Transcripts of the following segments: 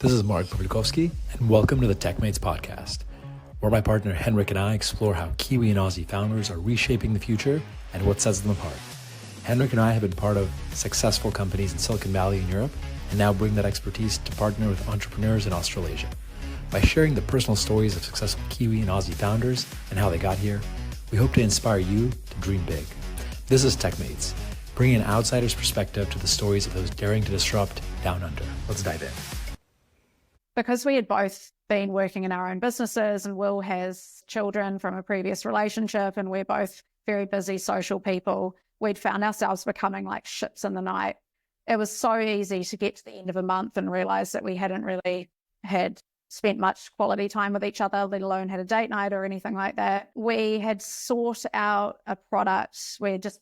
This is Mark Pawlikowski, and welcome to the TechMates podcast, where my partner Henrik and I explore how Kiwi and Aussie founders are reshaping the future and what sets them apart. Henrik and I have been part of successful companies in Silicon Valley and Europe, and now bring that expertise to partner with entrepreneurs in Australasia. By sharing the personal stories of successful Kiwi and Aussie founders and how they got here, we hope to inspire you to dream big. This is TechMates, bringing an outsider's perspective to the stories of those daring to disrupt down under. Let's dive in. Because we had both been working in our own businesses and Will has children from a previous relationship and we're both very busy social people, we'd found ourselves becoming like ships in the night. It was so easy to get to the end of a month and realize that we hadn't really had spent much quality time with each other, let alone had a date night or anything like that. We had sought out a product where just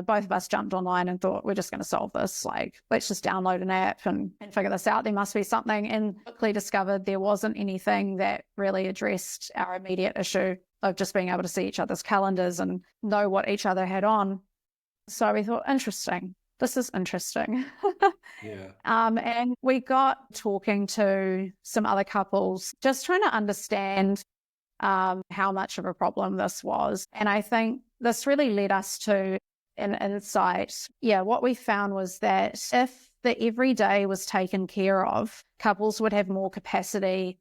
both of us jumped online and thought, we're just going to solve this. Like, let's just download an app and figure this out. There must be something. And quickly discovered there wasn't anything that really addressed our immediate issue of just being able to see each other's calendars and know what each other had on. So we thought, interesting. This is interesting. And we got talking to some other couples, just trying to understand how much of a problem this was. And I think this really led us to an insight. What we found was that if the everyday was taken care of, couples would have more capacity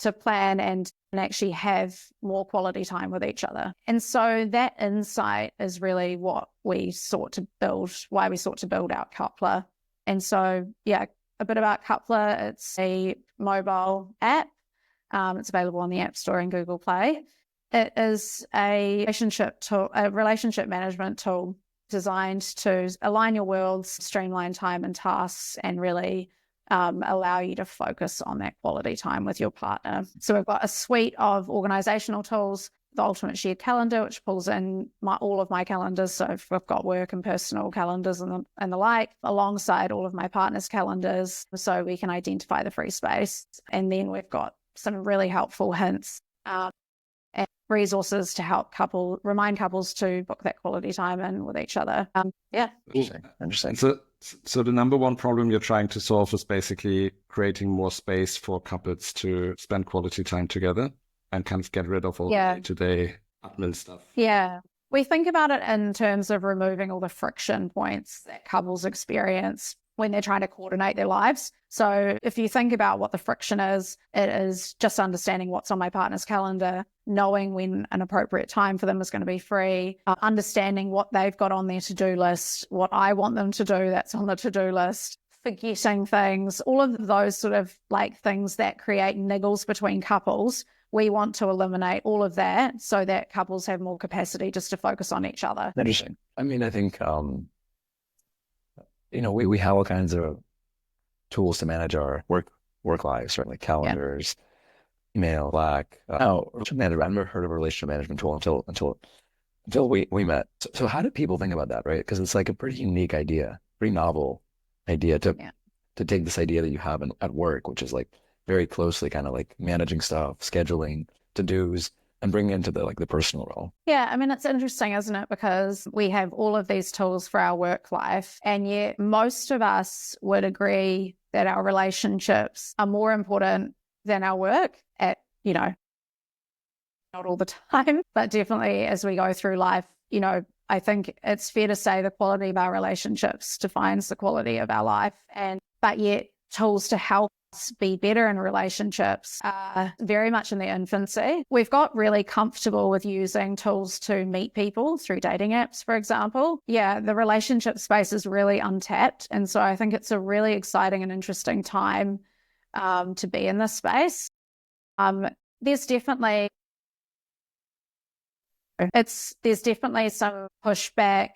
to plan and actually have more quality time with each other. And so that insight is really what we sought to build, why we sought to build out Cupla. And so, a bit about Cupla. It's a mobile app. It's available on the App Store and Google Play. It is a relationship management tool designed to align your worlds, streamline time and tasks, and really allow you to focus on that quality time with your partner. So we've got a suite of organizational tools, the Ultimate Shared Calendar, which pulls in all of my calendars. So we've got work and personal calendars and the like, alongside all of my partner's calendars, so we can identify the free space. And then we've got some really helpful hints and resources to help remind couples to book that quality time in with each other. Interesting. So the number one problem you're trying to solve is basically creating more space for couples to spend quality time together and kind of get rid of all the day-to-day admin stuff. Yeah. We think about it in terms of removing all the friction points that couples experience when they're trying to coordinate their lives. So if you think about what the friction is, it is just understanding what's on my partner's calendar, knowing when an appropriate time for them is going to be free, understanding what they've got on their to-do list, what I want them to do that's on the to-do list, forgetting things, all of those sort of like things that create niggles between couples. We want to eliminate all of that so that couples have more capacity just to focus on each other. Interesting. I mean, I think, we have all kinds of tools to manage our work lives, certainly calendars, email, Slack. I've never heard of a relationship management tool until we met. So how do people think about that, right? Because it's like a pretty unique idea, pretty novel idea to take this idea that you have at work, which is like very closely kind of like managing stuff, scheduling, to-dos, and bring it into the personal realm. Yeah, I mean, it's interesting, isn't it? Because we have all of these tools for our work life, and yet most of us would agree that our relationships are more important than our work at, not all the time, but definitely as we go through life, I think it's fair to say the quality of our relationships defines the quality of our life. But yet tools to help us be better in relationships are very much in their infancy. We've got really comfortable with using tools to meet people through dating apps, for example. The relationship space is really untapped. And so I think it's a really exciting and interesting time to be in this space. There's definitely some pushback,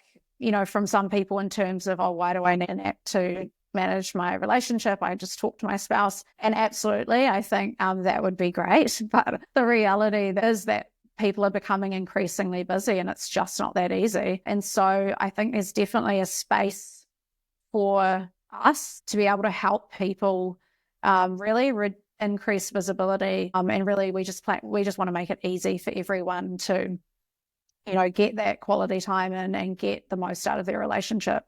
from some people in terms of, why do I need an app to manage my relationship? I just talk to my spouse. And absolutely, I think that would be great. But the reality is that people are becoming increasingly busy and it's just not that easy. And so I think there's definitely a space for us to be able to help people really increase visibility. And really, we just want to make it easy for everyone to, get that quality time in and get the most out of their relationship.